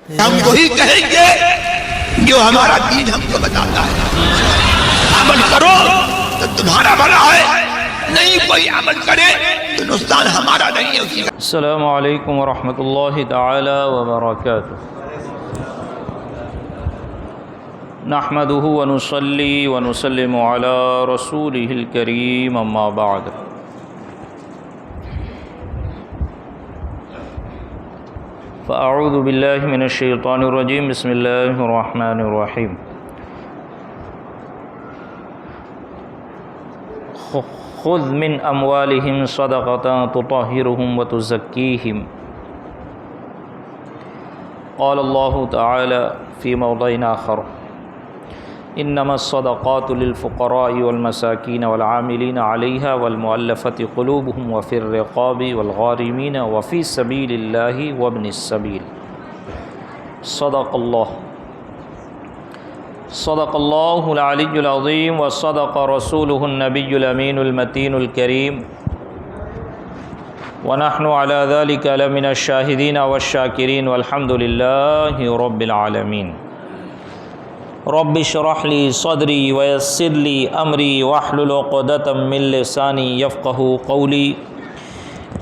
ہم وہی کہیں گے جو ہمارا دین ہم کو بتاتا ہے، عمل کرو تو تمہارا بھلا ہے، نہیں کوئی عمل کرے تو نقصان ہمارا نہیں ہے اسی کا۔ السلام علیکم ورحمۃ اللہ تعالی وبرکاتہ۔ نحمده ونصلي ونسلم على رسوله الكريم اما بعد۔ فاعوذ باللہ من الشیطان الرجیم، بسم اللہ الرحمن الرحیم۔ خذ من اموالهم صدقة تطهرهم وتزكيهم، قال الله تعالى في موضع آخر: انما الصدقات للفقراء والمساكين والعاملين عليها والمؤلفة قلوبهم وفي الرقاب والغارمين وفي سبيل الله وابن السبيل۔ صدق الله العلي العظيم، وصدق رسوله النبي الأمين المتين الكريم، ونحن على ذلك لمن الشاهدين والشاكرين، والحمد لله رب العالمين۔ رب اشرح لي صدري ويسر لي أمري واحلل عقدة من لساني يفقهوا قولي۔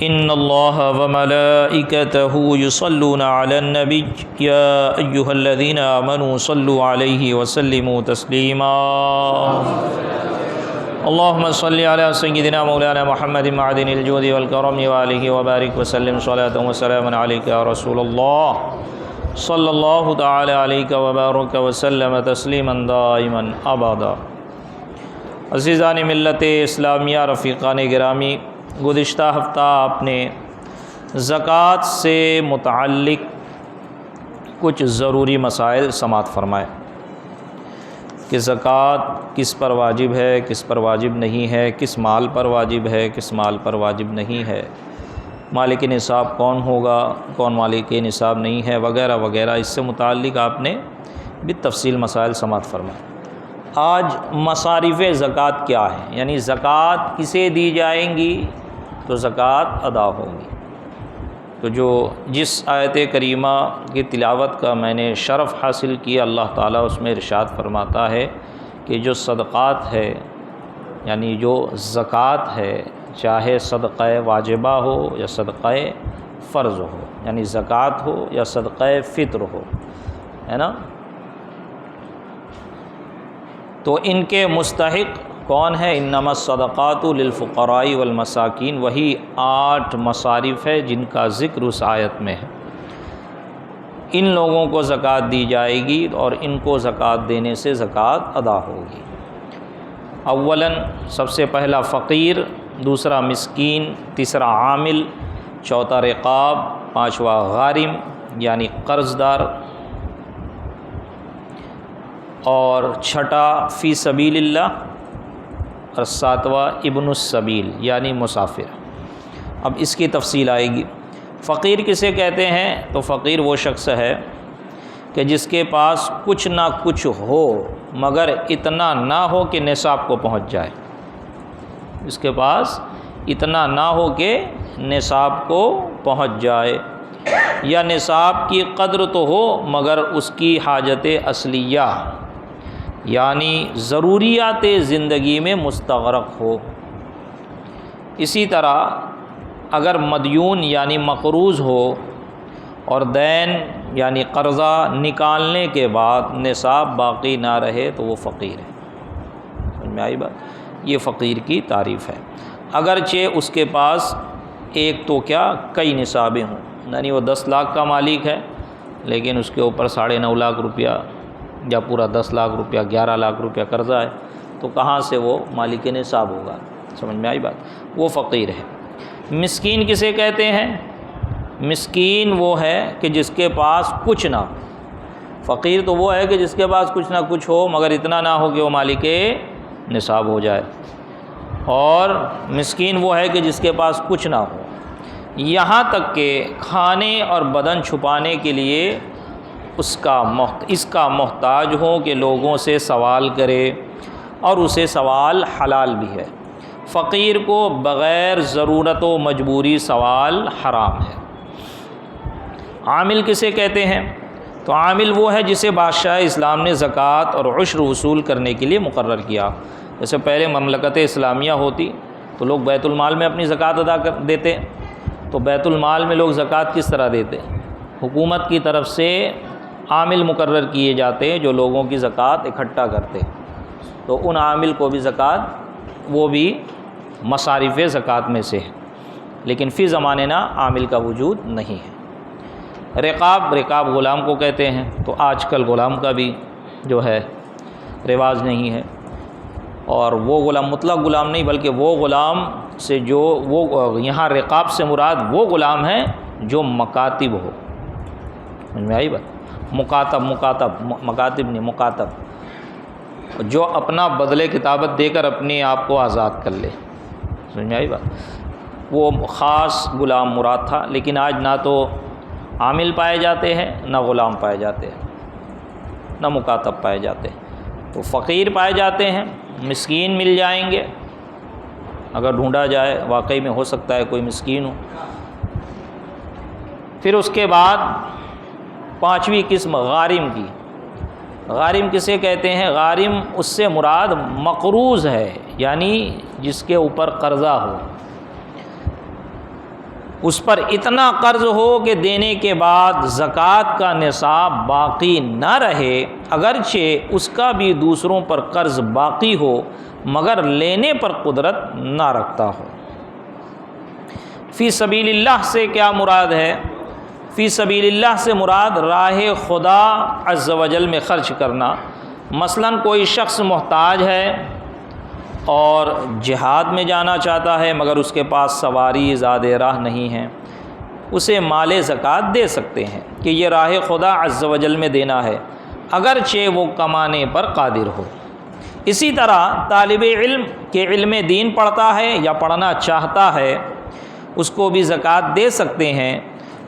ان الله وملائكته يصلون على النبي يا أيها الذين آمنوا صلوا عليه وسلموا تسليما۔ اللهم صل على سيدنا مولانا محمد معدن الجود والكرم وآله وبارك وسلم صلاة وسلاما عليك يا رسول الله، صلی اللہ تعالی علیہ وبارک وسلم تسلیما دائما ابدا۔ عزیزان ملت اسلامیہ، رفیقان گرامی، گزشتہ ہفتہ آپ نے زکوٰۃ سے متعلق کچھ ضروری مسائل سماعت فرمائے کہ زکوٰۃ کس پر واجب ہے، کس پر واجب نہیں ہے، کس مال پر واجب ہے، کس مال پر واجب نہیں ہے، مالک نصاب کون ہوگا، کون مالک نصاب نہیں ہے، وغیرہ وغیرہ۔ اس سے متعلق آپ نے بالتفصیل مسائل سماعت فرمائے۔ آج مصارف زکوٰۃ کیا ہے، یعنی زکوٰۃ کسے دی جائیں گی تو زکوٰۃ ادا ہوگی۔ تو جس آیت کریمہ کی تلاوت کا میں نے شرف حاصل کیا، اللہ تعالیٰ اس میں ارشاد فرماتا ہے کہ جو صدقات ہے، یعنی جو زکوٰۃ ہے، چاہے صدقہ واجبہ ہو یا صدقہ فرض ہو، یعنی زکوٰۃ ہو یا صدقہ فطر ہو، ہے نا، تو ان کے مستحق کون ہے؟ انما الصدقات للفقراء والمساکین، وہی 8 مصارف ہے جن کا ذکر اس آیت میں ہے۔ ان لوگوں کو زکوٰۃ دی جائے گی اور ان کو زکوٰۃ دینے سے زکوٰۃ ادا ہوگی۔ اولاً سب سے پہلا فقیر، دوسرا مسکین، تیسرا عامل، چوتھا رقاب، پانچواں غارم یعنی قرض دار، اور چھٹا فی سبیل اللہ، اور ساتواں ابن السبیل یعنی مسافر۔ اب اس کی تفصیل آئے گی۔ فقیر کسے کہتے ہیں؟ تو فقیر وہ شخص ہے کہ جس کے پاس کچھ نہ کچھ ہو مگر اتنا نہ ہو کہ نصاب کو پہنچ جائے، اس کے پاس اتنا نہ ہو کہ نصاب کو پہنچ جائے، یا نصاب کی قدر تو ہو مگر اس کی حاجت اصلیہ یعنی ضروریات زندگی میں مستغرق ہو۔ اسی طرح اگر مدیون یعنی مقروض ہو اور دین یعنی قرضہ نکالنے کے بعد نصاب باقی نہ رہے تو وہ فقیر ہے۔ سمجھ میں آئی بات؟ یہ فقیر کی تعریف ہے۔ اگرچہ اس کے پاس ایک تو کیا کئی نصابیں ہوں، یعنی وہ 10 لاکھ کا مالک ہے لیکن اس کے اوپر 9.5 لاکھ روپیہ یا پورا 10 لاکھ روپیہ، 11 لاکھ روپیہ قرضہ ہے، تو کہاں سے وہ مالک نصاب ہوگا؟ سمجھ میں آئی بات؟ وہ فقیر ہے۔ مسکین کسے کہتے ہیں؟ مسکین وہ ہے کہ جس کے پاس کچھ نہ ہو۔ فقیر تو وہ ہے کہ جس کے پاس کچھ نہ کچھ ہو مگر اتنا نہ ہو کہ وہ مالک نصاب ہو جائے، اور مسکین وہ ہے کہ جس کے پاس کچھ نہ ہو، یہاں تک کہ کھانے اور بدن چھپانے کے لیے اس کا محتاج ہو کہ لوگوں سے سوال کرے، اور اسے سوال حلال بھی ہے۔ فقیر کو بغیر ضرورت و مجبوری سوال حرام ہے۔ عامل کسے کہتے ہیں؟ تو عامل وہ ہے جسے بادشاہ اسلام نے زکوٰۃ اور عشر وصول کرنے کے لیے مقرر کیا۔ جیسے پہلے مملکت اسلامیہ ہوتی تو لوگ بیت المال میں اپنی زکوٰۃ ادا کر دیتے، تو بیت المال میں لوگ زکوٰۃ کس طرح دیتے؟ حکومت کی طرف سے عامل مقرر کیے جاتے جو لوگوں کی زکوٰۃ اکٹھا کرتے، تو ان عامل کو بھی زکوٰۃ، وہ بھی مصارف زکوٰۃ میں سے ہے، لیکن فی زمانے نا عامل کا وجود نہیں ہے۔ رقاب غلام کو کہتے ہیں، تو آج کل غلام کا بھی جو ہے رواج نہیں ہے، اور وہ غلام مطلق غلام نہیں بلکہ وہ غلام سے جو وہ یہاں رقاب سے مراد وہ غلام ہیں جو مکاتب ہو، سمجھ میں آئی بات؟ مکاتب نہیں، مکاتب، جو اپنا بدلے کتابت دے کر اپنے آپ کو آزاد کر لے، سمجھ میں آئی بات؟ وہ خاص غلام مراد تھا، لیکن آج نہ تو عامل پائے جاتے ہیں، نہ غلام پائے جاتے ہیں، نہ مکاتب پائے جاتے ہیں، تو فقیر پائے جاتے ہیں، مسکین مل جائیں گے اگر ڈھونڈا جائے، واقعی میں ہو سکتا ہے کوئی مسکین ہو۔ پھر اس کے بعد پانچویں قسم غارم کی۔ غارم کسے کہتے ہیں؟ غارم اس سے مراد مقروض ہے، یعنی جس کے اوپر قرضہ ہو، اس پر اتنا قرض ہو کہ دینے کے بعد زکوٰۃ کا نصاب باقی نہ رہے، اگرچہ اس کا بھی دوسروں پر قرض باقی ہو مگر لینے پر قدرت نہ رکھتا ہو۔ فی سبیل اللہ سے کیا مراد ہے؟ فی سبیل اللہ سے مراد راہ خدا عز و جل میں خرچ کرنا۔ مثلاً کوئی شخص محتاج ہے اور جہاد میں جانا چاہتا ہے مگر اس کے پاس سواری زاد راہ نہیں ہے، اسے مال زکوٰۃ دے سکتے ہیں کہ یہ راہ خدا عز و جل میں دینا ہے، اگرچہ وہ کمانے پر قادر ہو۔ اسی طرح طالب علم کے علم دین پڑھتا ہے یا پڑھنا چاہتا ہے، اس کو بھی زکوٰۃ دے سکتے ہیں،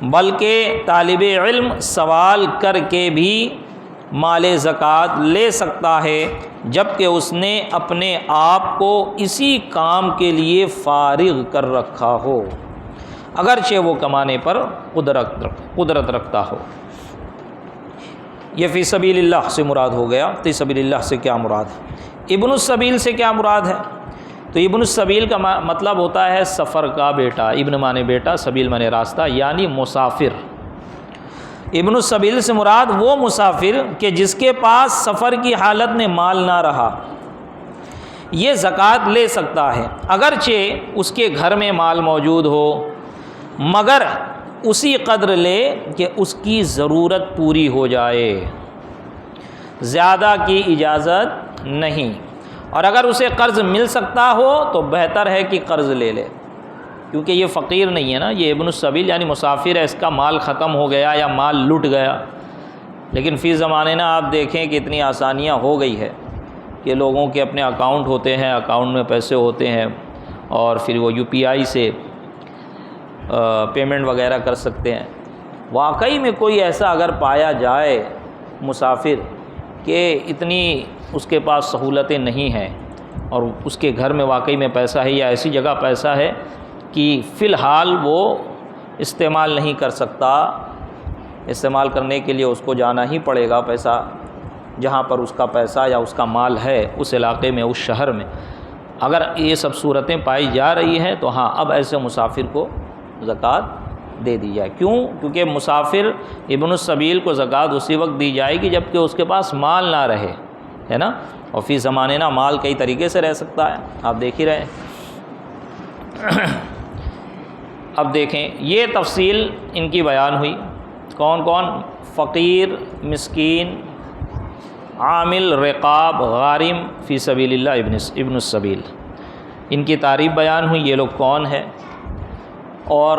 بلکہ طالب علم سوال کر کے بھی مال زکوٰۃ لے سکتا ہے جبکہ اس نے اپنے آپ کو اسی کام کے لیے فارغ کر رکھا ہو، اگرچہ وہ کمانے پر قدرت رکھتا ہو۔ یہ فی سبیل اللہ سے مراد ہو گیا۔ فی سبیل اللہ سے کیا مراد ہے؟ ابن السبیل سے کیا مراد ہے؟ تو ابن السبیل کا مطلب ہوتا ہے سفر کا بیٹا، ابن مانے بیٹا، سبیل مانے راستہ، یعنی مسافر۔ ابن السبیل سے مراد وہ مسافر کہ جس کے پاس سفر کی حالت میں مال نہ رہا، یہ زکوٰۃ لے سکتا ہے اگرچہ اس کے گھر میں مال موجود ہو، مگر اسی قدر لے کہ اس کی ضرورت پوری ہو جائے، زیادہ کی اجازت نہیں۔ اور اگر اسے قرض مل سکتا ہو تو بہتر ہے کہ قرض لے لے، کیونکہ یہ فقیر نہیں ہے نا، یہ ابن السبیل یعنی مسافر ہے، اس کا مال ختم ہو گیا یا مال لٹ گیا۔ لیکن فی زمانے نا آپ دیکھیں کہ اتنی آسانیاں ہو گئی ہے کہ لوگوں کے اپنے اکاؤنٹ ہوتے ہیں، اکاؤنٹ میں پیسے ہوتے ہیں، اور پھر وہ UPI سے پیمنٹ وغیرہ کر سکتے ہیں۔ واقعی میں کوئی ایسا اگر پایا جائے مسافر کہ اتنی اس کے پاس سہولتیں نہیں ہیں اور اس کے گھر میں واقعی میں پیسہ ہے یا ایسی جگہ پیسہ ہے کہ فی الحال وہ استعمال نہیں کر سکتا، استعمال کرنے کے لیے اس کو جانا ہی پڑے گا، پیسہ جہاں پر اس کا پیسہ یا اس کا مال ہے اس علاقے میں، اس شہر میں، اگر یہ سب صورتیں پائی جا رہی ہیں تو ہاں اب ایسے مسافر کو زکوٰۃ دے دی جائے۔ کیوں؟ کیونکہ مسافر ابن السبیل کو زکوٰۃ اسی وقت دی جائے گی جب کہ اس کے پاس مال نہ رہے، ہے نا، اور فی زمانے نا مال کئی طریقے سے رہ سکتا ہے، آپ دیکھ ہی رہے ہیں۔ اب دیکھیں یہ تفصیل ان کی بیان ہوئی، کون کون؟ فقیر، مسکین، عامل، رقاب، غارم، فی سبیل اللہ، ابن السبیل، ان کی تعریف بیان ہوئی، یہ لوگ کون ہیں، اور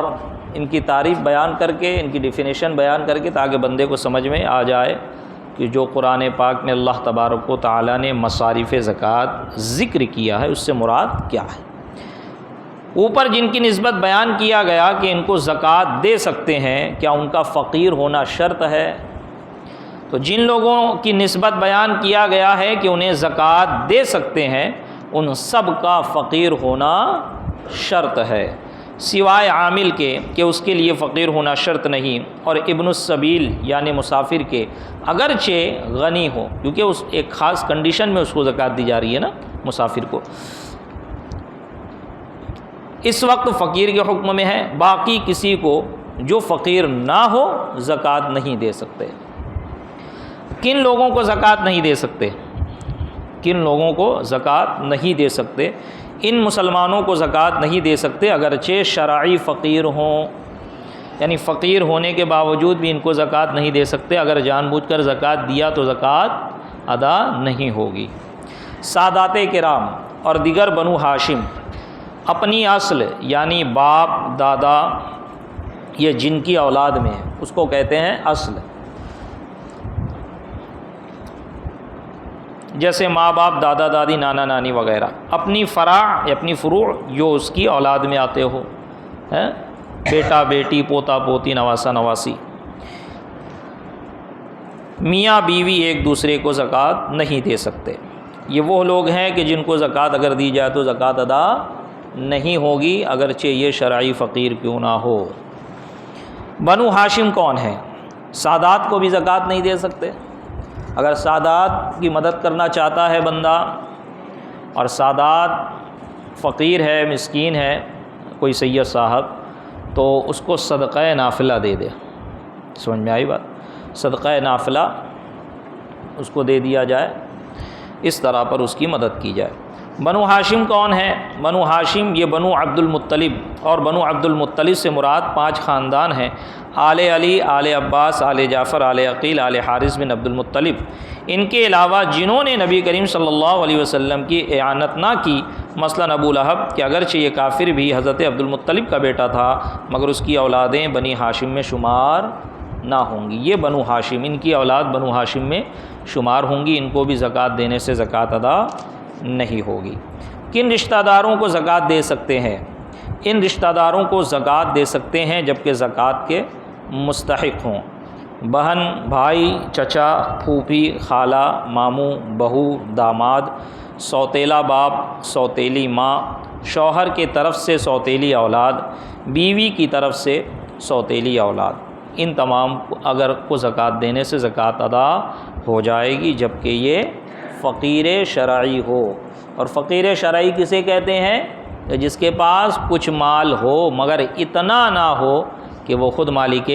ان کی تعریف بیان کر کے، ان کی ڈیفینیشن بیان کر کے، تاکہ بندے کو سمجھ میں آ جائے کہ جو قرآن پاک میں اللہ تبارک و تعالیٰ نے مصارف زکوٰۃ ذکر کیا ہے اس سے مراد کیا ہے۔ اوپر جن کی نسبت بیان کیا گیا کہ ان کو زکوٰۃ دے سکتے ہیں، کیا ان کا فقیر ہونا شرط ہے؟ تو جن لوگوں کی نسبت بیان کیا گیا ہے کہ انہیں زکوٰۃ دے سکتے ہیں، ان سب کا فقیر ہونا شرط ہے، سوائے عامل کے کہ اس کے لیے فقیر ہونا شرط نہیں، اور ابن السبیل یعنی مسافر کے اگرچہ غنی ہو، کیونکہ اس ایک خاص کنڈیشن میں اس کو زکوٰۃ دی جا رہی ہے نا مسافر کو، اس وقت فقیر کے حکم میں ہے۔ باقی کسی کو جو فقیر نہ ہو زکوٰۃ نہیں دے سکتے۔ کن لوگوں کو زکوٰۃ نہیں دے سکتے؟ کن لوگوں کو زکوٰۃ نہیں دے سکتے؟ ان مسلمانوں کو زکوٰۃ نہیں دے سکتے اگرچہ شرعی فقیر ہوں، یعنی فقیر ہونے کے باوجود بھی ان کو زکوٰۃ نہیں دے سکتے، اگر جان بوجھ کر زکوٰۃ دیا تو زکوٰۃ ادا نہیں ہوگی۔ سادات کرام اور دیگر بنو ہاشم اپنی اصل یعنی باپ دادا یہ جن کی اولاد میں ہے اس کو کہتے ہیں اصل، جیسے ماں باپ دادا دادی نانا نانی وغیرہ، اپنی فرع یا اپنی فروع جو اس کی اولاد میں آتے ہو، بیٹا بیٹی پوتا پوتی نواسا نواسی، میاں بیوی ایک دوسرے کو زکوٰۃ نہیں دے سکتے۔ یہ وہ لوگ ہیں کہ جن کو زکوٰۃ اگر دی جائے تو زکوٰۃ ادا نہیں ہوگی اگرچہ یہ شرعی فقیر کیوں نہ ہو۔ بنو ہاشم کون ہیں؟ سادات کو بھی زکوٰۃ نہیں دے سکتے۔ اگر سادات کی مدد کرنا چاہتا ہے بندہ اور سادات فقیر ہے مسکین ہے کوئی سید صاحب، تو اس کو صدقہ نافلہ دے دے۔ سمجھ میں آئی بات؟ صدقہ نافلہ اس کو دے دیا جائے، اس طرح پر اس کی مدد کی جائے۔ بنو ہاشم کون ہے؟ بنو ہاشم یہ بنو عبد المطلب، اور بنو عبد المطلب سے مراد 5 خاندان ہیں، آل علی، آل عباس، آل جعفر، آل عقیل، آل حارث بن عبد المطلب۔ ان کے علاوہ جنہوں نے نبی کریم صلی اللہ علیہ وسلم کی اعانت نہ کی، مثلا ابو لہب کہ اگرچہ یہ کافر بھی حضرت عبد المطلب کا بیٹا تھا مگر اس کی اولادیں بنی ہاشم میں شمار نہ ہوں گی۔ یہ بنو ہاشم، ان کی اولاد بنو ہاشم میں شمار ہوں گی، ان کو بھی زکوٰۃ دینے سے زکوٰۃ ادا نہیں ہوگی۔ کن رشتہ داروں کو زکوٰۃ دے سکتے ہیں؟ ان رشتہ داروں کو زکوٰۃ دے سکتے ہیں جبکہ زکوٰۃ کے مستحق ہوں، بہن، بھائی، چچا، پھوپھی، خالہ، ماموں، بہو، داماد، سوتیلا باپ، سوتیلی ماں، شوہر کے طرف سے سوتیلی اولاد، بیوی کی طرف سے سوتیلی اولاد، ان تمام اگر کو زکوٰۃ دینے سے زکوٰۃ ادا ہو جائے گی جبکہ یہ فقیر شرعی ہو۔ اور فقیر شرعی کسے کہتے ہیں؟ کہ جس کے پاس کچھ مال ہو مگر اتنا نہ ہو کہ وہ خود مالک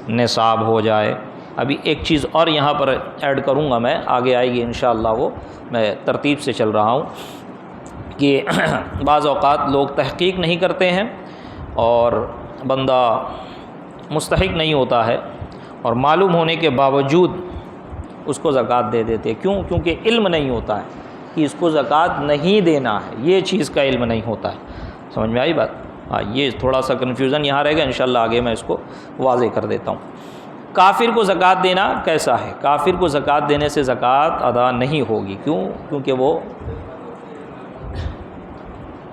نصاب ہو جائے۔ ابھی ایک چیز اور یہاں پر ایڈ کروں گا، میں آگے آئے گی انشاءاللہ، وہ میں ترتیب سے چل رہا ہوں کہ بعض اوقات لوگ تحقیق نہیں کرتے ہیں اور بندہ مستحق نہیں ہوتا ہے اور معلوم ہونے کے باوجود اس کو زکوٰۃ دے دیتے۔ کیوں؟ کیونکہ علم نہیں ہوتا ہے کہ اس کو زکوٰۃ نہیں دینا ہے، یہ چیز کا علم نہیں ہوتا ہے۔ سمجھ میں آئی بات؟ ہاں، یہ تھوڑا سا کنفیوژن یہاں رہے گا، انشاءاللہ آگے میں اس کو واضح کر دیتا ہوں۔ کافر کو زکوٰۃ دینا کیسا ہے؟ کافر کو زکوٰۃ دینے سے زکوٰۃ ادا نہیں ہوگی۔ کیوں؟ کیونکہ وہ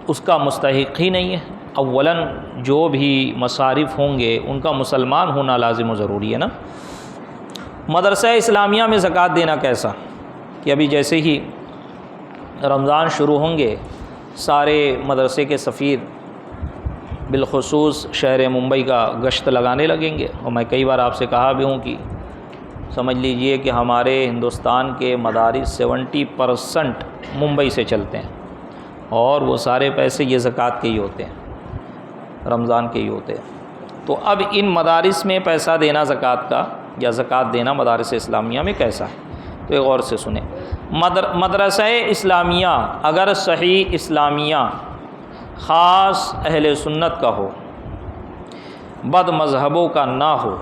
اس کا مستحق ہی نہیں ہے۔ اولاً جو بھی مصارف ہوں گے ان کا مسلمان ہونا لازم و ضروری ہے نا۔ مدرسہ اسلامیہ میں زکوٰۃ دینا کیسا؟ کہ ابھی جیسے ہی رمضان شروع ہوں گے سارے مدرسے کے سفیر بالخصوص شہر ممبئی کا گشت لگانے لگیں گے، اور میں کئی بار آپ سے کہا بھی ہوں کہ سمجھ لیجئے کہ ہمارے ہندوستان کے مدارس 70% ممبئی سے چلتے ہیں، اور وہ سارے پیسے یہ زکوٰۃ کے ہی ہوتے ہیں، رمضان کے ہی ہوتے ہیں۔ تو اب ان مدارس میں پیسہ دینا زکوٰۃ کا یا زکوٰۃ دینا مدارس اسلامیہ میں کیسا ہے؟ تو ایک غور سے سنیں۔ مدرسہ اسلامیہ اگر صحیح اسلامیہ خاص اہل سنت کا ہو، بد مذہبوں کا نہ ہو،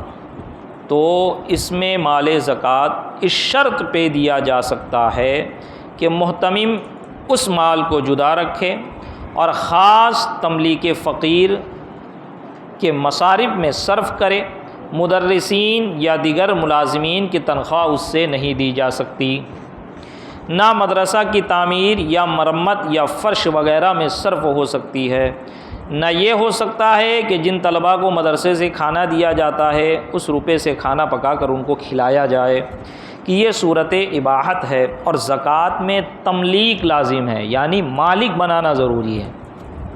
تو اس میں مال زکوٰۃ اس شرط پہ دیا جا سکتا ہے کہ محتمم اس مال کو جدا رکھے اور خاص تملیک فقیر کے مصارف میں صرف کرے۔ مدرسین یا دیگر ملازمین کی تنخواہ اس سے نہیں دی جا سکتی، نہ مدرسہ کی تعمیر یا مرمت یا فرش وغیرہ میں صرف ہو سکتی ہے، نہ یہ ہو سکتا ہے کہ جن طلباء کو مدرسے سے کھانا دیا جاتا ہے اس روپے سے کھانا پکا کر ان کو کھلایا جائے، کہ یہ صورت اباحت ہے۔ اور زکوٰۃ میں تملیک لازم ہے، یعنی مالک بنانا ضروری ہے۔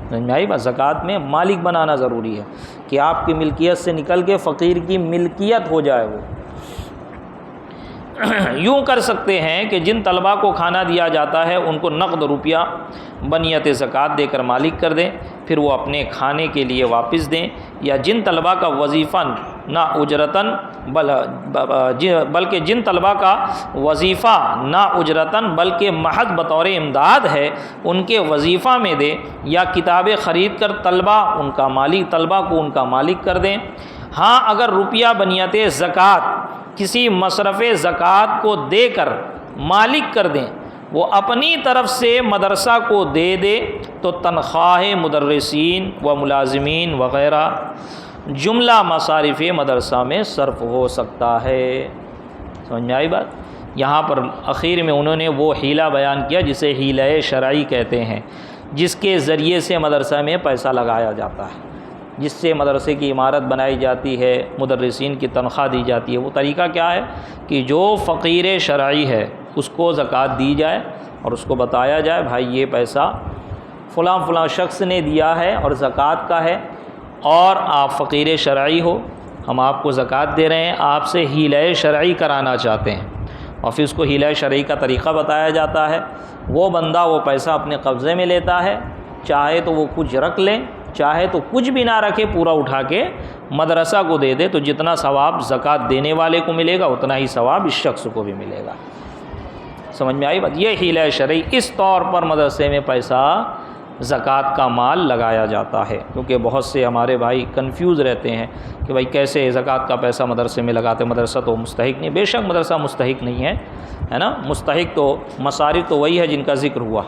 سمجھ میں آئی بات؟ زکوٰۃ میں مالک بنانا ضروری ہے کہ آپ کی ملکیت سے نکل کے فقیر کی ملکیت ہو جائے وہ۔ یوں کر سکتے ہیں کہ جن طلباء کو کھانا دیا جاتا ہے ان کو نقد روپیہ بنیت زکوٰۃ دے کر مالک کر دیں، پھر وہ اپنے کھانے کے لیے واپس دیں، یا جن طلباء کا وظیفہ نہ اجرتاً بلکہ جن طلباء کا وظیفہ نہ اجرتاً بلکہ محض بطور امداد ہے ان کے وظیفہ میں دے، یا کتابیں خرید کر طلباء کو ان کا مالک کر دیں۔ ہاں اگر روپیہ بنیت زکوٰۃ کسی مصرف زکوٰۃ کو دے کر مالک کر دیں، وہ اپنی طرف سے مدرسہ کو دے دے تو تنخواہ مدرسین و ملازمین وغیرہ جملہ مصارف مدرسہ میں صرف ہو سکتا ہے۔ سمجھ میں آئی بات؟ یہاں پر اخیر میں انہوں نے وہ حیلہ بیان کیا جسے حیلہ شرعی کہتے ہیں، جس کے ذریعے سے مدرسہ میں پیسہ لگایا جاتا ہے، جس سے مدرسے کی عمارت بنائی جاتی ہے، مدرسین کی تنخواہ دی جاتی ہے۔ وہ طریقہ کیا ہے کہ جو فقیر شرعی ہے اس کو زکوٰۃ دی جائے اور اس کو بتایا جائے بھائی یہ پیسہ فلاں فلاں شخص نے دیا ہے اور زکوٰۃ کا ہے، اور آپ فقیر شرعی ہو، ہم آپ کو زکوٰۃ دے رہے ہیں، آپ سے حیلہ شرعی کرانا چاہتے ہیں، اور پھر اس کو حیلہ شرعی کا طریقہ بتایا جاتا ہے۔ وہ بندہ وہ پیسہ اپنے قبضے میں لیتا ہے، چاہے تو وہ کچھ رکھ لیں، چاہے تو کچھ بھی نہ رکھے، پورا اٹھا کے مدرسہ کو دے دے، تو جتنا ثواب زکوٰۃ دینے والے کو ملے گا اتنا ہی ثواب اس شخص کو بھی ملے گا۔ سمجھ میں آئی بات؟ یہ حیلہ شرعی، اس طور پر مدرسے میں پیسہ زکوٰۃ کا مال لگایا جاتا ہے، کیونکہ بہت سے ہمارے بھائی کنفیوز رہتے ہیں کہ بھائی کیسے زکوٰۃ کا پیسہ مدرسے میں لگاتے، مدرسہ تو مستحق نہیں۔ بے شک مدرسہ مستحق نہیں ہے نا، مستحق تو مصارف تو وہی ہے جن کا ذکر ہوا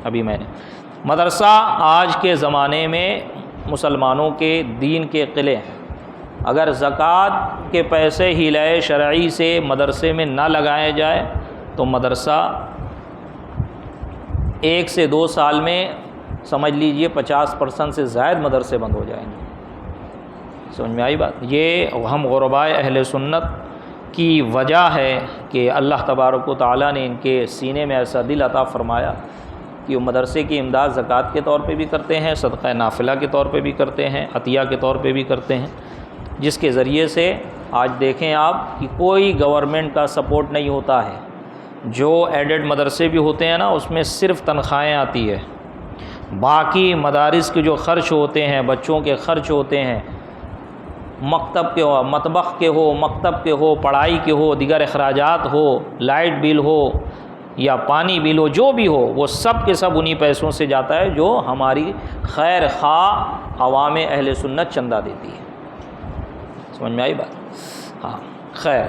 ابھی میں نے۔ مدرسہ آج کے زمانے میں مسلمانوں کے دین کے قلعے ہیں۔ اگر زکوٰۃ کے پیسے حیلہ شرعی سے مدرسے میں نہ لگائے جائے تو مدرسہ 1 سے 2 سال میں سمجھ لیجئے 50% سے زائد مدرسے بند ہو جائیں گے۔ سمجھ میں آئی بات؟ یہ ہم غربائے اہل سنت کی وجہ ہے کہ اللہ تبارک و تعالیٰ نے ان کے سینے میں ایسا دل عطا فرمایا کہ وہ مدرسے کی امداد زکوٰۃ کے طور پہ بھی کرتے ہیں، صدقہ نافلہ کے طور پہ بھی کرتے ہیں، عطیہ کے طور پہ بھی کرتے ہیں، جس کے ذریعے سے آج دیکھیں آپ کہ کوئی گورنمنٹ کا سپورٹ نہیں ہوتا ہے۔ جو ایڈڈ مدرسے بھی ہوتے ہیں نا اس میں صرف تنخواہیں آتی ہے، باقی مدارس کے جو خرچ ہوتے ہیں، بچوں کے خرچ ہوتے ہیں، مکتب کے ہو، مطبخ کے ہو، مکتب کے ہو، پڑھائی کے ہو، دیگر اخراجات ہو، لائٹ بل ہو یا پانی بل ہو، جو بھی ہو وہ سب کے سب انہی پیسوں سے جاتا ہے جو ہماری خیر خواہ عوام اہل سنت چندہ دیتی ہے۔ سمجھ میں آئی بات؟ ہاں خیر،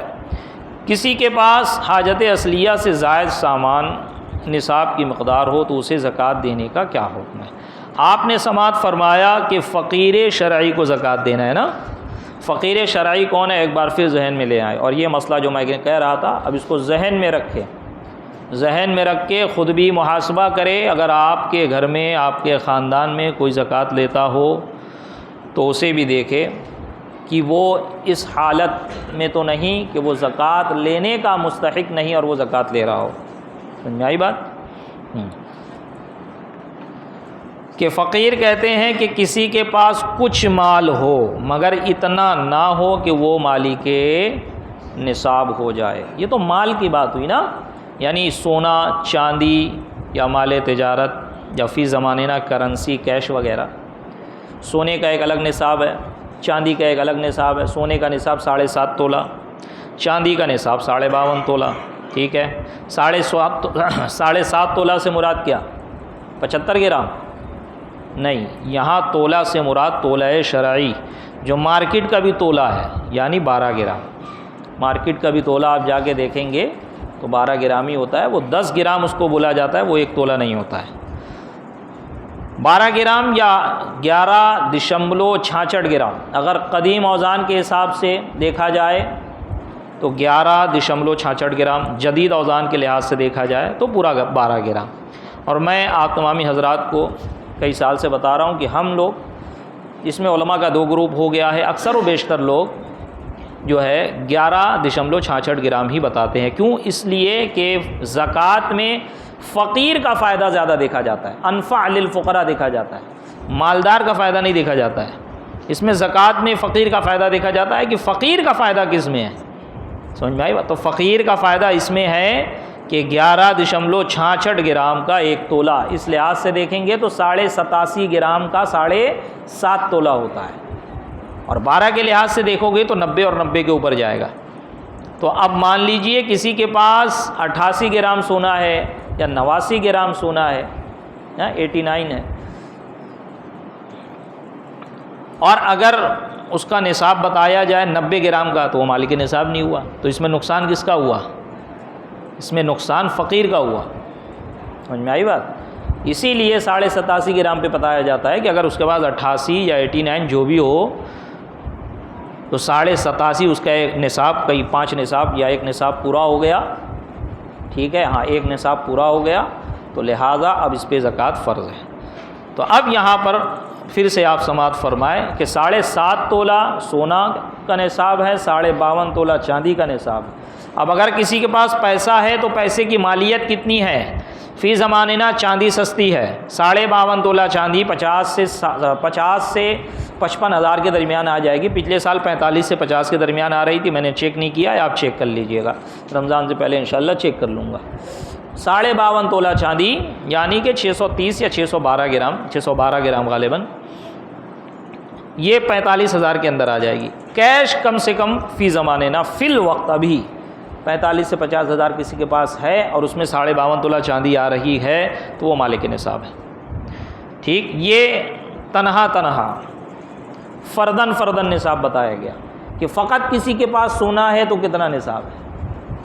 کسی کے پاس حاجت اصلیہ سے زائد سامان نصاب کی مقدار ہو تو اسے زکوٰۃ دینے کا کیا حکم ہے؟ آپ نے سماعت فرمایا کہ فقیر شرعی کو زکوٰۃ دینا ہے نا۔ فقیر شرعی کون ہے؟ ایک بار پھر ذہن میں لے آئے، اور یہ مسئلہ جو میں کہہ رہا تھا اب اس کو ذہن میں رکھے، ذہن میں رکھ کے خود بھی محاسبہ کرے۔ اگر آپ کے گھر میں، آپ کے خاندان میں کوئی زکوٰۃ لیتا ہو تو اسے بھی دیکھے کہ وہ اس حالت میں تو نہیں کہ وہ زکوٰۃ لینے کا مستحق نہیں اور وہ زکوٰۃ لے رہا ہو۔ سمجھ میں آئی بات؟ کہ فقیر کہتے ہیں کہ کسی کے پاس کچھ مال ہو مگر اتنا نہ ہو کہ وہ مالک نصاب ہو جائے۔ یہ تو مال کی بات ہوئی نا، یعنی سونا چاندی یا مال تجارت یا فی زمانے نا کرنسی کیش وغیرہ۔ سونے کا ایک الگ نصاب ہے، چاندی کا ایک الگ نصاب ہے۔ سونے کا نصاب 7.5 تولہ، چاندی کا نصاب 52.5 تولہ، ٹھیک ہے۔ 7.5 تولہ سے مراد کیا؟ 75 گرام؟ نہیں، یہاں تولہ سے مراد تولہ شرعی جو مارکیٹ کا بھی تولہ ہے، یعنی 12 گرام۔ مارکیٹ کا بھی تولہ آپ جا کے دیکھیں گے تو 12 گرام ہی ہوتا ہے، وہ 10 گرام اس کو بولا جاتا ہے، وہ 1 تولہ نہیں ہوتا ہے۔ 12 گرام یا 11.66 گرام اگر قدیم اوزان کے حساب سے دیکھا جائے تو 11.66 گرام، جدید اوزان کے لحاظ سے دیکھا جائے تو پورا 12 گرام۔ اور میں آپ تمامی حضرات کو کئی سال سے بتا رہا ہوں کہ ہم لوگ اس میں علماء کا 2 گروپ ہو گیا ہے، اکثر و بیشتر لوگ جو ہے 11.66 گرام ہی بتاتے ہیں۔ کیوں؟ اس لیے کہ زکوٰۃ میں فقیر کا فائدہ زیادہ دیکھا جاتا ہے، انفع للفقراء دیکھا جاتا ہے۔ مالدار کا فائدہ نہیں دیکھا جاتا ہے، اس میں زکوٰۃ میں فقیر کا فائدہ دیکھا جاتا ہے کہ فقیر کا فائدہ کس میں ہے، سمجھ میں آئی بات؟ تو فقیر کا فائدہ اس میں ہے کہ 11.66 گرام کا ایک تولہ، اس لحاظ سے دیکھیں گے تو 87.5 گرام کا 7.5 تولہ ہوتا ہے، اور 12 کے لحاظ سے دیکھو گے تو 90 اور 90 کے اوپر جائے گا۔ تو اب مان لیجئے کسی کے پاس 88 گرام سونا ہے یا 89 گرام سونا ہے، 89 ہے، اور اگر اس کا نصاب بتایا جائے 90 گرام کا تو وہ مالک نصاب نہیں ہوا، تو اس میں نقصان کس کا ہوا؟ اس میں نقصان فقیر کا ہوا، سمجھ میں آئی بات؟ اسی لیے 87.5 گرام پہ بتایا جاتا ہے کہ اگر اس کے پاس 88 یا 89 جو بھی ہو تو 87.5 اس کا ایک نصاب، کئی 5 نصاب یا ایک نصاب پورا ہو گیا، ٹھیک ہے، ہاں ایک نصاب پورا ہو گیا، تو لہٰذا اب اس پہ زکوٰۃ فرض ہے۔ تو اب یہاں پر پھر سے آپ سماعت فرمائیں کہ 7.5 تولہ سونا کا نصاب ہے، 52.5 تولہ چاندی کا نصاب ہے۔ اب اگر کسی کے پاس پیسہ ہے تو پیسے کی مالیت کتنی ہے؟ فی زمانہ چاندی سستی ہے، 52.5 تولہ چاندی 50 سے 55 ہزار کے درمیان آ جائے گی، پچھلے سال 45 سے 50 کے درمیان آ رہی تھی، میں نے چیک نہیں کیا، آپ چیک کر لیجئے گا، رمضان سے پہلے انشاءاللہ چیک کر لوں گا۔ 52.5 تولہ چاندی یعنی کہ 630 یا 612 گرام غالباً، یہ 45 ہزار کے اندر آ جائے گی۔ کیش کم سے کم فی زمانہ فی الوقت ابھی 45 سے 50 ہزار کسی کے پاس ہے اور اس میں 52.5 تولہ چاندی آ رہی ہے تو وہ مالک نصاب ہے، ٹھیک۔ یہ تنہا فردن نصاب بتایا گیا کہ فقط کسی کے پاس سونا ہے تو کتنا نصاب ہے،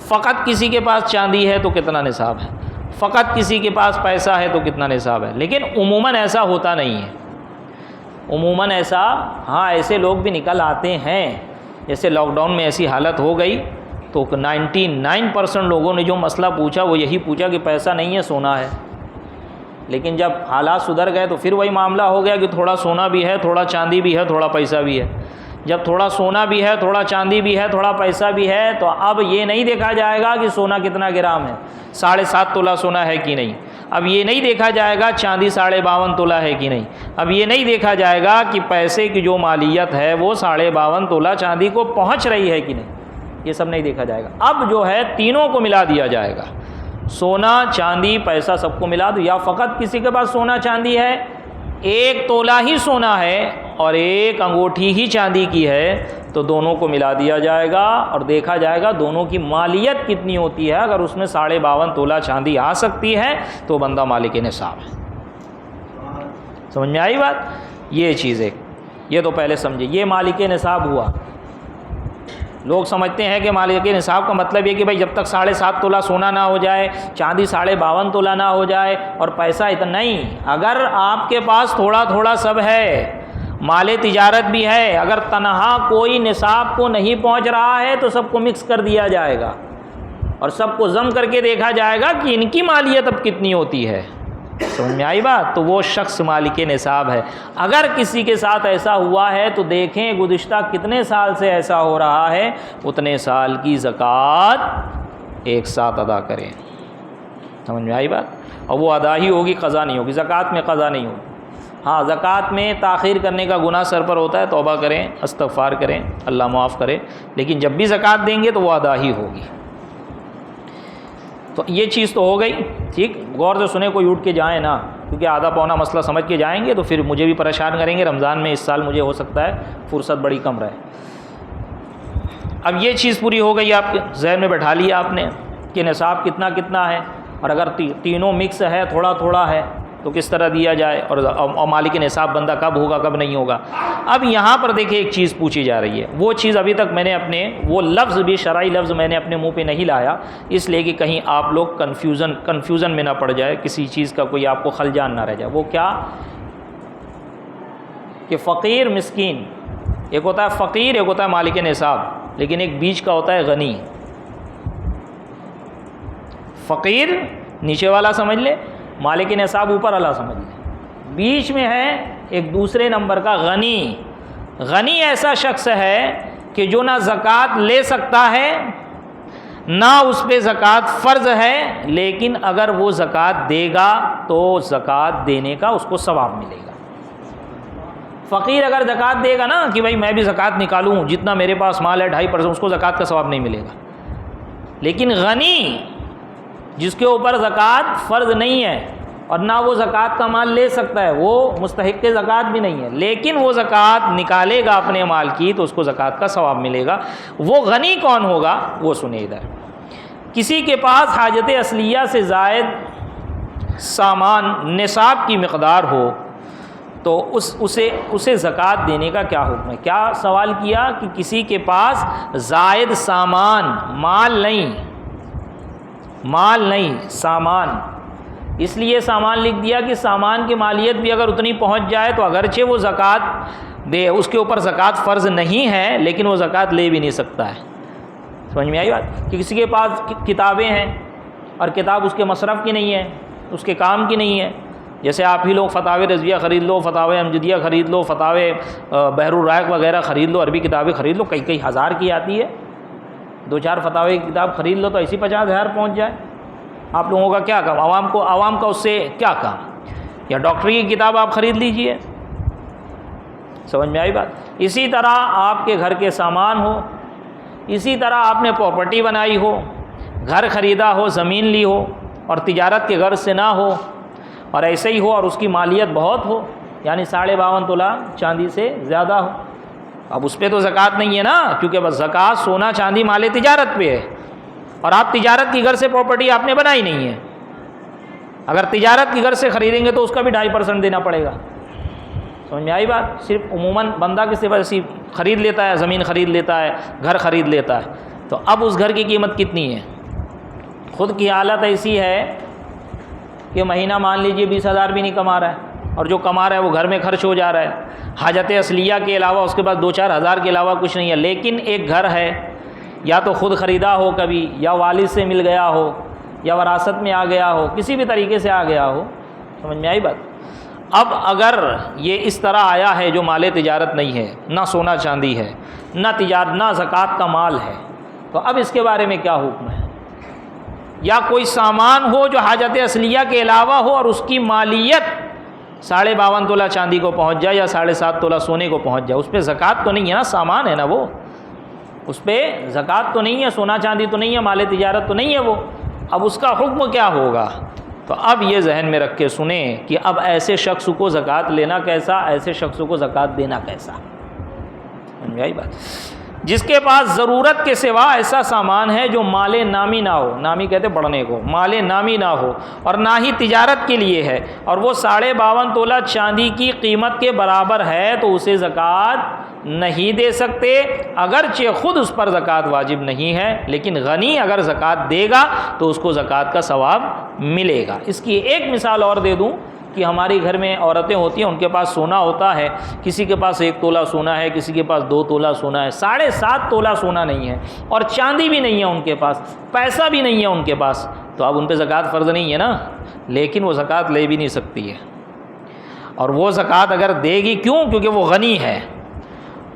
فقط کسی کے پاس چاندی ہے تو کتنا نصاب ہے، فقط کسی کے پاس پیسہ ہے تو کتنا نصاب ہے۔ لیکن عموماً ایسا ہوتا نہیں ہے، عموماً ایسا، ہاں ایسے لوگ بھی نکل آتے ہیں، جیسے لاک ڈاؤن میں ایسی حالت ہو گئی تو 99% لوگوں نے جو مسئلہ پوچھا وہ یہی پوچھا کہ پیسہ نہیں ہے سونا ہے، لیکن جب حالات سدھر گئے تو پھر وہی معاملہ ہو گیا کہ تھوڑا سونا بھی ہے، تھوڑا چاندی بھی ہے، تھوڑا پیسہ بھی ہے۔ جب تھوڑا سونا بھی ہے، تھوڑا چاندی بھی ہے، تھوڑا پیسہ بھی ہے، تو اب یہ نہیں دیکھا جائے گا کہ سونا کتنا گرام ہے، 7.5 تولہ سونا ہے کہ نہیں، اب یہ نہیں دیکھا جائے گا چاندی 52.5 تولہ ہے کہ نہیں، اب یہ نہیں دیکھا جائے گا کہ پیسے کی جو مالیت ہے وہ 52.5 تولہ چاندی کو پہنچ رہی ہے کہ نہیں، یہ سب نہیں دیکھا جائے گا۔ اب جو ہے تینوں کو ملا دیا جائے گا، سونا چاندی پیسہ سب کو ملا دو، یا فقط کسی کے پاس سونا چاندی ہے، 1 تولہ ہی سونا ہے اور 1 انگوٹھی ہی چاندی کی ہے، تو دونوں کو ملا دیا جائے گا اور دیکھا جائے گا دونوں کی مالیت کتنی ہوتی ہے۔ اگر اس میں 52.5 تولہ چاندی آ سکتی ہے تو بندہ مالک نصاب ہے۔ سمجھ میں آئی بات؟ یہ چیز ہے، یہ تو پہلے سمجھے، یہ مالک نصاب ہوا۔ لوگ سمجھتے ہیں کہ مالک نصاب کا مطلب یہ کہ بھائی جب تک 7.5 تولہ سونا نہ ہو جائے، چاندی 52.5 تولہ نہ ہو جائے اور پیسہ اتنا نہیں، اگر آپ کے پاس تھوڑا تھوڑا سب ہے، مال تجارت بھی ہے، اگر تنہا کوئی نصاب کو نہیں پہنچ رہا ہے تو سب کو مکس کر دیا جائے گا اور سب کو ضم کر کے دیکھا جائے گا کہ ان کی مالیت اب کتنی ہوتی ہے۔ سمجھ میں آئی بات؟ تو وہ شخص مالک نصاب ہے۔ اگر کسی کے ساتھ ایسا ہوا ہے تو دیکھیں گزشتہ کتنے سال سے ایسا ہو رہا ہے، اتنے سال کی زکوٰۃ ایک ساتھ ادا کریں۔ سمجھ میں آئی بات؟ اور وہ ادا ہی ہوگی، قضا نہیں ہوگی، زکوٰۃ میں قضا نہیں ہوگی۔ ہاں زکوٰۃ میں تاخیر کرنے کا گناہ سر پر ہوتا ہے، توبہ کریں، استغفار کریں، اللہ معاف کرے، لیکن جب بھی زکوٰۃ دیں گے تو وہ ادا ہی ہوگی۔ تو یہ چیز تو ہو گئی، ٹھیک۔ غور سے سنیں، کوئی اٹھ کے جائیں نا، کیونکہ آدھا پونا مسئلہ سمجھ کے جائیں گے تو پھر مجھے بھی پریشان کریں گے۔ رمضان میں اس سال مجھے ہو سکتا ہے فرصت بڑی کم رہے۔ اب یہ چیز پوری ہو گئی، آپ کے ذہن میں بیٹھا لیا آپ نے کہ نصاب کتنا کتنا ہے، اور اگر تینوں مکس ہے، تھوڑا تھوڑا ہے، تو کس طرح دیا جائے، اور مالک نصاب بندہ کب ہوگا کب نہیں ہوگا۔ اب یہاں پر دیکھیں ایک چیز پوچھی جا رہی ہے، وہ چیز ابھی تک میں نے اپنے وہ لفظ بھی، شرعی لفظ میں نے اپنے منہ پہ نہیں لایا، اس لیے کہ کہیں آپ لوگ کنفیوژن میں نہ پڑ جائے، کسی چیز کا کوئی آپ کو خلجان نہ رہ جائے۔ وہ کیا کہ فقیر مسکین، ایک ہوتا ہے فقیر، ایک ہوتا ہے مالک نصاب، لیکن ایک بیچ کا ہوتا ہے غنی۔ فقیر نیچے والا سمجھ لے، مالک نصاب اوپر والا سمجھ لے، بیچ میں ہے ایک دوسرے نمبر کا غنی۔ غنی ایسا شخص ہے کہ جو نہ زکوٰۃ لے سکتا ہے، نہ اس پہ زکوٰۃ فرض ہے، لیکن اگر وہ زکوٰۃ دے گا تو زکوٰۃ دینے کا اس کو ثواب ملے گا۔ فقیر اگر زکوٰۃ دے گا نا کہ بھائی میں بھی زکوٰۃ نکالوں، جتنا میرے پاس مال ہے 2.5%، اس کو زکوٰۃ کا ثواب نہیں ملے گا۔ لیکن غنی جس کے اوپر زکوٰۃ فرض نہیں ہے اور نہ وہ زکوٰۃ کا مال لے سکتا ہے، وہ مستحق زکوٰۃ بھی نہیں ہے، لیکن وہ زکوٰۃ نکالے گا اپنے مال کی تو اس کو زکوٰۃ کا ثواب ملے گا۔ وہ غنی کون ہوگا؟ وہ سنیں ادھر، کسی کے پاس حاجت اصلیہ سے زائد سامان نصاب کی مقدار ہو تو اسے زکوٰۃ دینے کا کیا حکم ہے؟ کیا سوال کیا کہ کسی کے پاس زائد سامان، مال نہیں سامان، اس لیے سامان لکھ دیا کہ سامان کی مالیت بھی اگر اتنی پہنچ جائے تو اگرچہ وہ زکوٰۃ دے، اس کے اوپر زکوٰۃ فرض نہیں ہے لیکن وہ زکوٰۃ لے بھی نہیں سکتا ہے۔ سمجھ میں آئی بات؟ کہ کسی کے پاس کتابیں ہیں اور کتاب اس کے مصرف کی نہیں ہے، اس کے کام کی نہیں ہے، جیسے آپ ہی لوگ فتاوی رضویہ خرید لو، فتاوی امجدیہ خرید لو، فتاوی بحر الرائق وغیرہ خرید لو، عربی کتابیں خرید لو، کئی ہزار کی آتی ہے، 2-4 فتاوی کی کتاب خرید لو تو ایسی 50,000 پہنچ جائے۔ آپ لوگوں کا کیا کام؟ عوام کا اس سے کیا کام؟ یا ڈاکٹری کی کتاب آپ خرید لیجئے۔ سمجھ میں آئی بات؟ اسی طرح آپ کے گھر کے سامان ہو، اسی طرح آپ نے پراپرٹی بنائی ہو، گھر خریدا ہو، زمین لی ہو اور تجارت کے غرض سے نہ ہو اور ایسے ہی ہو اور اس کی مالیت بہت ہو، یعنی 52.5 تولہ چاندی سے زیادہ ہو، اب اس پہ تو زکوٰۃ نہیں ہے نا، کیونکہ بس زکوٰۃ سونا چاندی مال تجارت پہ ہے اور آپ تجارت کی غرض سے پراپرٹی آپ نے بنائی نہیں ہے۔ اگر تجارت کی غرض سے خریدیں گے تو اس کا بھی 2.5% دینا پڑے گا۔ سمجھ میں آئی بات؟ صرف عموماً بندہ کسی وجہ سے خرید لیتا ہے، زمین خرید لیتا ہے، گھر خرید لیتا ہے، تو اب اس گھر کی قیمت کتنی ہے؟ خود کی حالت ایسی ہے کہ مہینہ مان لیجئے 20,000 بھی نہیں کما رہا ہے اور جو کما رہا ہے وہ گھر میں خرچ ہو جا رہا ہے، حاجت اصلیہ کے علاوہ اس کے پاس 2-4 ہزار کے علاوہ کچھ نہیں ہے، لیکن ایک گھر ہے، یا تو خود خریدا ہو کبھی، یا والد سے مل گیا ہو، یا وراثت میں آ گیا ہو، کسی بھی طریقے سے آ گیا ہو۔ سمجھ میں آئی بات؟ اب اگر یہ اس طرح آیا ہے جو مال تجارت نہیں ہے، نہ سونا چاندی ہے، نہ زکوٰۃ کا مال ہے، تو اب اس کے بارے میں کیا حکم ہے؟ یا کوئی سامان ہو جو حاجت اصلیہ کے علاوہ ہو اور اس کی مالیت 52.5 تولہ چاندی کو پہنچ جائے یا 7.5 تولہ سونے کو پہنچ جائے، اس پہ زکوٰۃ تو نہیں ہے نا، سامان ہے نا وہ، اس پہ زکوٰۃ تو نہیں ہے، سونا چاندی تو نہیں ہے، مال تجارت تو نہیں ہے وہ، اب اس کا حکم کیا ہوگا؟ تو اب یہ ذہن میں رکھ کے سنیں کہ اب ایسے شخص کو زکوٰۃ لینا کیسا، ایسے شخص کو زکوٰۃ دینا کیسا۔ سمجھ آئی بات؟ جس کے پاس ضرورت کے سوا ایسا سامان ہے جو مال نامی نہ ہو، نامی کہتے بڑھنے کو، مال نامی نہ ہو اور نہ ہی تجارت کے لیے ہے، اور وہ 52.5 تولہ چاندی کی قیمت کے برابر ہے تو اسے زکوٰۃ نہیں دے سکتے، اگرچہ خود اس پر زکوٰۃ واجب نہیں ہے، لیکن غنی اگر زکوٰۃ دے گا تو اس کو زکوٰۃ کا ثواب ملے گا۔ اس کی ایک مثال اور دے دوں کہ ہمارے گھر میں عورتیں ہوتی ہیں، ان کے پاس سونا ہوتا ہے، کسی کے پاس 1 تولہ سونا ہے، کسی کے پاس 2 تولہ سونا ہے، 7.5 تولہ سونا نہیں ہے اور چاندی بھی نہیں ہے ان کے پاس، پیسہ بھی نہیں ہے ان کے پاس، تو اب ان پہ زکوٰۃ فرض نہیں ہے نا، لیکن وہ زکوٰۃ لے بھی نہیں سکتی ہے، اور وہ زکوٰۃ اگر دے گی کیوں؟ کیونکہ وہ غنی ہے،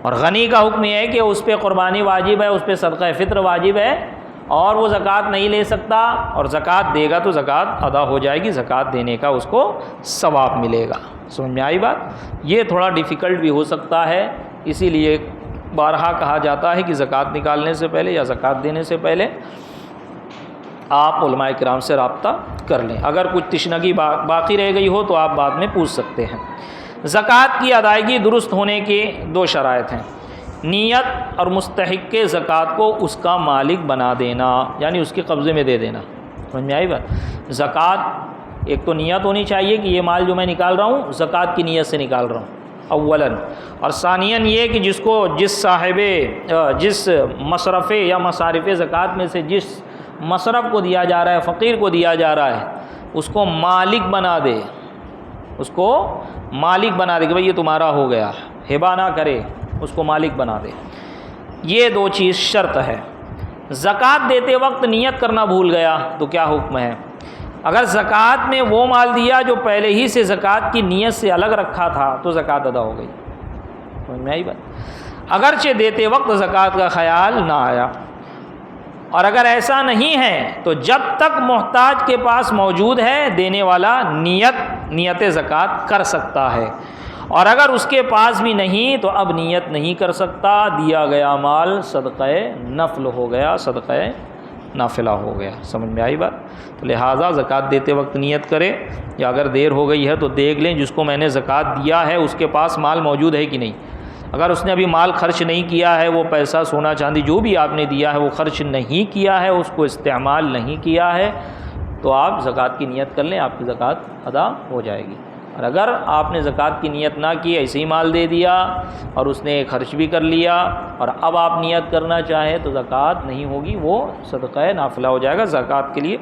اور غنی کا حکم یہ ہے کہ اس پہ قربانی واجب ہے، اس پہ صدقہ فطر واجب ہے، اور وہ زکوٰۃ نہیں لے سکتا، اور زکوٰۃ دے گا تو زکوٰۃ ادا ہو جائے گی، زکوٰۃ دینے کا اس کو ثواب ملے گا۔ سمجھ میں آئی بات؟ یہ تھوڑا ڈیفیکلٹ بھی ہو سکتا ہے، اسی لیے بارہا کہا جاتا ہے کہ زکوٰۃ نکالنے سے پہلے یا زکوٰۃ دینے سے پہلے آپ علماء کرام سے رابطہ کر لیں، اگر کچھ تشنگی باقی رہ گئی ہو تو آپ بعد میں پوچھ سکتے ہیں۔ زکوٰۃ کی ادائیگی درست ہونے کے 2 شرائط ہیں، نیت اور مستحق زکوٰۃ کو اس کا مالک بنا دینا، یعنی اس کے قبضے میں دے دینا۔ سمجھ میں آئی بات؟ زکوٰۃ ایک تو نیت ہونی چاہیے کہ یہ مال جو میں نکال رہا ہوں زکوٰۃ کی نیت سے نکال رہا ہوں اولاً، اور ثانیاً یہ کہ جس مصرف یا مصارف زکوٰۃ میں سے جس مصرف کو دیا جا رہا ہے، فقیر کو دیا جا رہا ہے، اس کو مالک بنا دے، اس کو مالک بنا دے کہ بھئی یہ تمہارا ہو گیا، ہبہ نہ کرے، اس کو مالک بنا دے۔ یہ 2 چیز شرط ہے۔ زکوٰۃ دیتے وقت نیت کرنا بھول گیا تو کیا حکم ہے؟ اگر زکوٰۃ میں وہ مال دیا جو پہلے ہی سے زکوٰۃ کی نیت سے الگ رکھا تھا تو زکوٰۃ ادا ہو گئی۔ سمجھ میں آئی بات؟ اگرچہ دیتے وقت زکوٰۃ کا خیال نہ آیا، اور اگر ایسا نہیں ہے تو جب تک محتاج کے پاس موجود ہے دینے والا نیت زکوٰۃ کر سکتا ہے، اور اگر اس کے پاس بھی نہیں تو اب نیت نہیں کر سکتا، دیا گیا مال صدقہ نفل ہو گیا، صدقہ نافلہ ہو گیا۔ سمجھ میں آئی بات؟ تو لہٰذا زکوٰۃ دیتے وقت نیت کرے، یا اگر دیر ہو گئی ہے تو دیکھ لیں جس کو میں نے زکوٰۃ دیا ہے اس کے پاس مال موجود ہے کہ نہیں۔ اگر اس نے ابھی مال خرچ نہیں کیا ہے، وہ پیسہ سونا چاندی جو بھی آپ نے دیا ہے وہ خرچ نہیں کیا ہے، اس کو استعمال نہیں کیا ہے، تو آپ زکوٰۃ کی نیت کر لیں، آپ کی زکوٰۃ ادا ہو جائے گی۔ اور اگر آپ نے زکوٰۃ کی نیت نہ کی، ایسے ہی مال دے دیا اور اس نے خرچ بھی کر لیا اور اب آپ نیت کرنا چاہیں تو زکوٰۃ نہیں ہوگی، وہ صدقہ نافلہ ہو جائے گا۔ زکوٰۃ کے لیے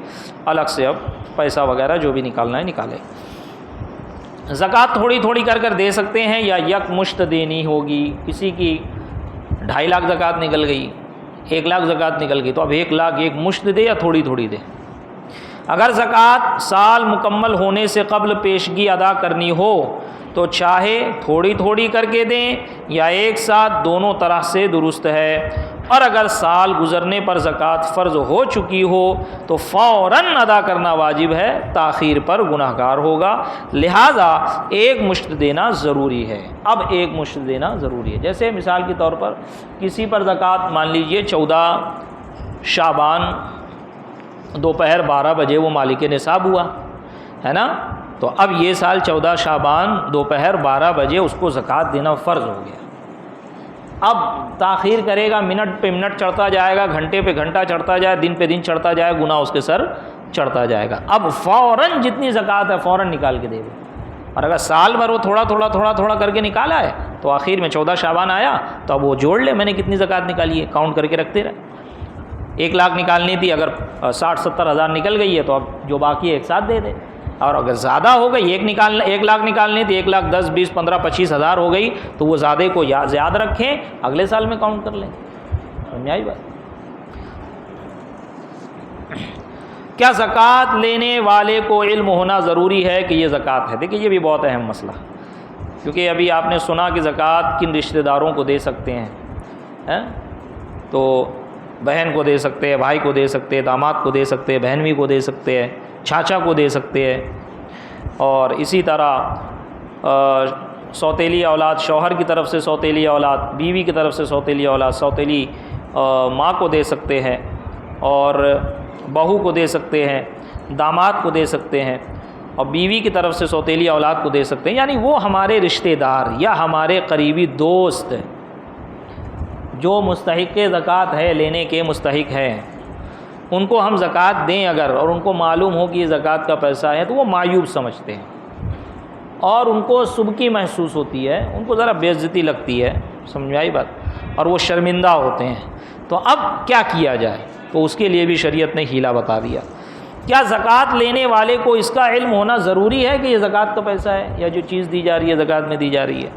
الگ سے اب پیسہ وغیرہ جو بھی نکالنا ہے نکالے۔ زکوٰۃ تھوڑی تھوڑی کر کر دے سکتے ہیں یا یک مشت دینی ہوگی۔ کسی کی 2.5 لاکھ زکوٰۃ نکل گئی، 1 لاکھ زکوٰۃ نکل گئی، تو اب 1 لاکھ ایک مشت دے یا تھوڑی تھوڑی دے؟ اگر زکوٰۃ سال مکمل ہونے سے قبل پیشگی ادا کرنی ہو تو چاہے تھوڑی تھوڑی کر کے دیں یا ایک ساتھ، دونوں طرح سے درست ہے۔ اور اگر سال گزرنے پر زکوٰۃ فرض ہو چکی ہو تو فوراً ادا کرنا واجب ہے، تاخیر پر گناہ گار ہوگا، لہٰذا ایک مشت دینا ضروری ہے۔ اب ایک مشت دینا ضروری ہے، جیسے مثال کے طور پر کسی پر زکوٰۃ مان لیجئے 14 شعبان دوپہر 12 بجے وہ مالک نصاب ہوا ہے نا، تو اب یہ سال 14 شعبان دوپہر 12 بجے اس کو زکوٰۃ دینا فرض ہو گیا۔ اب تاخیر کرے گا، منٹ پہ منٹ چڑھتا جائے گا، گھنٹے پہ گھنٹہ چڑھتا جائے، دن پہ دن چڑھتا جائے، گناہ اس کے سر چڑھتا جائے گا۔ اب فوراً جتنی زکوٰۃ ہے فوراً نکال کے دے دے۔ اور اگر سال بھر وہ تھوڑا تھوڑا تھوڑا تھوڑا کر کے نکالا ہے تو آخر میں 14 شعبان آیا تو اب وہ جوڑ لے، میں نے کتنی زکوٰۃ نکالی ہے، کاؤنٹ کر کے رکھتے رہے۔ 1 لاکھ نکالنی تھی، اگر 60-70 ہزار نکل گئی ہے تو اب جو باقی ہے ایک ساتھ دے دے۔ اور اگر زیادہ ہو گئی، 1 لاکھ نکالنی تھی، 1,10,000 20 15 25 ہزار ہو گئی تو وہ زیادہ کو یاد رکھیں، اگلے سال میں کاؤنٹ کر لیں۔ سمجھ میں آئی بات؟ کیا زکوٰۃ لینے والے کو علم ہونا ضروری ہے کہ یہ زکوٰۃ ہے؟ دیکھیے یہ بھی بہت اہم مسئلہ، کیونکہ ابھی آپ نے سنا کہ زکوٰۃ کن رشتہ داروں کو دے سکتے ہیں، تو بہن کو دے سکتے ہیں، بھائی کو دے سکتے ہیں، داماد کو دے سکتے ہیں، بہنوئی کو دے سکتے ہیں، چاچا کو دے سکتے ہیں، اور اسی طرح سوتیلی اولاد، شوہر کی طرف سے سوتیلی اولاد، بیوی کی طرف سے سوتیلی اولاد، سوتیلی ماں کو دے سکتے ہیں، اور بہو کو دے سکتے ہیں، داماد کو دے سکتے ہیں، اور بیوی کی طرف سے سوتیلی اولاد کو دے سکتے ہیں، یعنی وہ ہمارے رشتہ دار یا ہمارے قریبی دوست جو مستحق زکوٰۃ ہے، لینے کے مستحق ہیں، ان کو ہم زکوٰۃ دیں اگر، اور ان کو معلوم ہو کہ یہ زکوٰۃ کا پیسہ ہے تو وہ معیوب سمجھتے ہیں اور ان کو سبکی محسوس ہوتی ہے، ان کو ذرا بے عزتی لگتی ہے، سمجھ میں آئی بات، اور وہ شرمندہ ہوتے ہیں۔ تو اب کیا کیا جائے؟ تو اس کے لیے بھی شریعت نے حیلہ بتا دیا۔ کیا زکوٰۃ لینے والے کو اس کا علم ہونا ضروری ہے کہ یہ زکوٰۃ کا پیسہ ہے یا جو چیز دی جا رہی ہے زکوٰۃ میں دی جا رہی ہے؟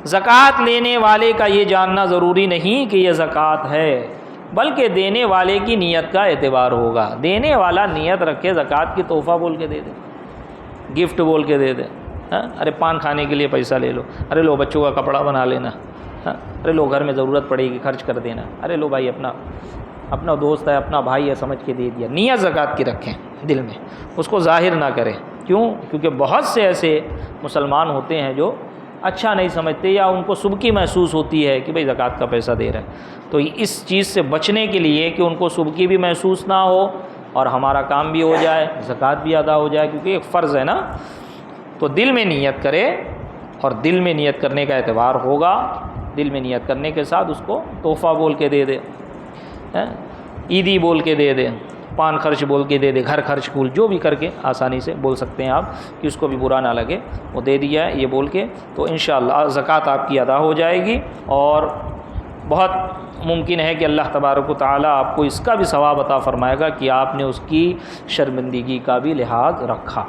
زکوٰۃ لینے والے کا یہ جاننا ضروری نہیں کہ یہ زکوٰۃ ہے، بلکہ دینے والے کی نیت کا اعتبار ہوگا۔ دینے والا نیت رکھے زکوٰۃ کی تحفہ بول کے دے دے، گفٹ بول کے دے دے، ارے پان کھانے کے لیے پیسہ لے لو، ارے لو بچوں کا کپڑا بنا لینا، ارے لو گھر میں ضرورت پڑے گی خرچ کر دینا، ارے لو بھائی اپنا دوست ہے، اپنا بھائی ہے، سمجھ کے دے دیا۔ نیت زکوٰۃ کی رکھیں دل میں، اس کو ظاہر نہ کریں۔ کیوں؟ کیونکہ بہت سے ایسے مسلمان ہوتے ہیں جو اچھا نہیں سمجھتے یا ان کو سبکی محسوس ہوتی ہے کہ بھئی زکوٰۃ کا پیسہ دے رہے ہیں، تو اس چیز سے بچنے کے لیے کہ ان کو سبکی بھی محسوس نہ ہو اور ہمارا کام بھی ہو جائے، زکوٰۃ بھی ادا ہو جائے، کیونکہ ایک فرض ہے نا، تو دل میں نیت کرے، اور دل میں نیت کرنے کا اعتبار ہوگا، دل میں نیت کرنے کے ساتھ اس کو تحفہ بول کے دے دے، عیدی بول کے دے دے، پان خرچ بول کے دے دے، گھر خرچ کول جو بھی کر کے آسانی سے بول سکتے ہیں آپ کہ اس کو بھی برا نہ لگے، وہ دے دیا ہے یہ بول کے، تو انشاءاللہ زکوٰۃ آپ کی ادا ہو جائے گی، اور بہت ممکن ہے کہ اللہ تبارک و تعالیٰ آپ کو اس کا بھی ثواب عطا فرمائے گا کہ آپ نے اس کی شرمندگی کا بھی لحاظ رکھا۔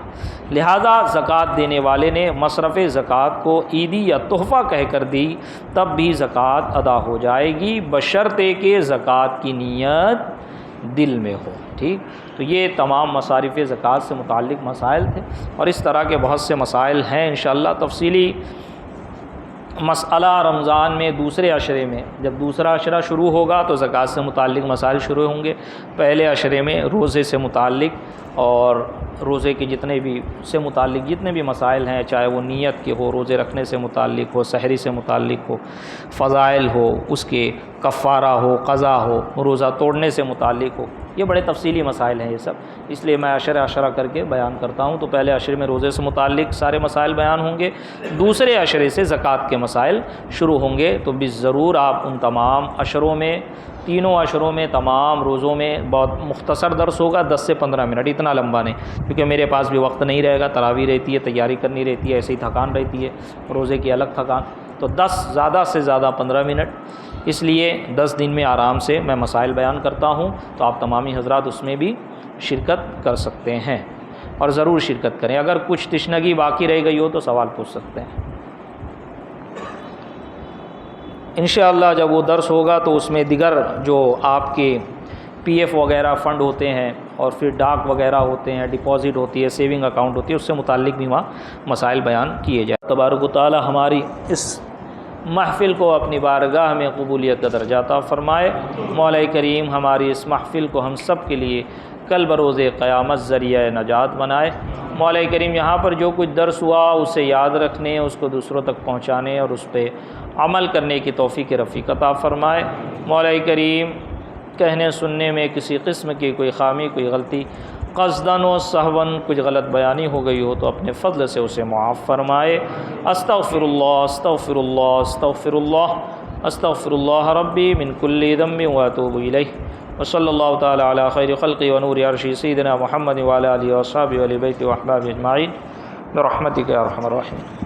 لہذا زکوٰۃ دینے والے نے مصرف زکوٰۃ کو عیدی یا تحفہ کہہ کر دی تب بھی زکوٰۃ ادا ہو جائے گی، بشرطے کہ زکوٰۃ کی نیت دل میں ہو۔ ٹھیک، تو یہ تمام مصارف زکوٰۃ سے متعلق مسائل تھے، اور اس طرح کے بہت سے مسائل ہیں انشاءاللہ تفصیلی مسئلہ رمضان میں دوسرے عشرے میں، جب دوسرا عشرہ شروع ہوگا تو زکوٰۃ سے متعلق مسائل شروع ہوں گے، پہلے عشرے میں روزے سے متعلق اور روزے کے جتنے بھی سے متعلق جتنے بھی مسائل ہیں، چاہے وہ نیت کے ہو، روزے رکھنے سے متعلق ہو، سحری سے متعلق ہو، فضائل ہو، اس کے کفارہ ہو، قضا ہو، روزہ توڑنے سے متعلق ہو، یہ بڑے تفصیلی مسائل ہیں یہ سب، اس لیے میں عشرہ کر کے بیان کرتا ہوں۔ تو پہلے عشرے میں روزے سے متعلق سارے مسائل بیان ہوں گے، دوسرے عشرے سے زکوٰۃ کے مسائل شروع ہوں گے، تو بھی ضرور آپ ان تمام عشروں میں، تینوں عشروں میں، تمام روزوں میں بہت مختصر درس ہوگا، 10 سے 15 منٹ، اتنا لمبا نہیں، کیونکہ میرے پاس بھی وقت نہیں رہے گا، تراویح رہتی ہے، تیاری کرنی رہتی ہے، ایسے ہی تھکان رہتی ہے، روزے کی الگ تھکان، تو 10 زیادہ سے زیادہ 15 منٹ، اس لیے 10 دن میں آرام سے میں مسائل بیان کرتا ہوں، تو آپ تمامی حضرات اس میں بھی شرکت کر سکتے ہیں، اور ضرور شرکت کریں۔ اگر کچھ تشنگی باقی رہ گئی ہو تو سوال پوچھ سکتے ہیں۔ انشاءاللہ جب وہ درس ہوگا تو اس میں دیگر جو آپ کے پی ایف وغیرہ فنڈ ہوتے ہیں، اور پھر ڈاک وغیرہ ہوتے ہیں، ڈپازٹ ہوتی ہے، سیونگ اکاؤنٹ ہوتی ہے، اس سے متعلق بھی وہاں مسائل بیان کیے جائیں۔ تبارک و تعالی ہماری اس محفل کو اپنی بارگاہ میں قبولیت کا درجہ عطا فرمائے۔ مولا کریم ہماری اس محفل کو ہم سب کے لیے کل بروز قیامت ذریعہ نجات بنائے۔ مولا کریم یہاں پر جو کچھ درس ہوا اسے یاد رکھنے، اس کو دوسروں تک پہنچانے اور اس پہ عمل کرنے کی توفیق رفیق عطا فرمائے۔ مولا کریم کہنے سننے میں کسی قسم کی کوئی خامی، کوئی غلطی، قصداً و سہواً کچھ غلط بیانی ہو گئی ہو تو اپنے فضل سے اسے معاف فرمائے۔ استغفر اللہ استغفر اللہ استغفر اللہ استغفر اللہ ربی من کل ذنب واتوب الیہ، وصلی اللہ تعالی علی خیر خلقی ونور عرشی سیدنا محمد وعلی آلہ وصحبہ وآل بیتہ واحبابہ اجمعین برحمتک یا ارحم الراحمین۔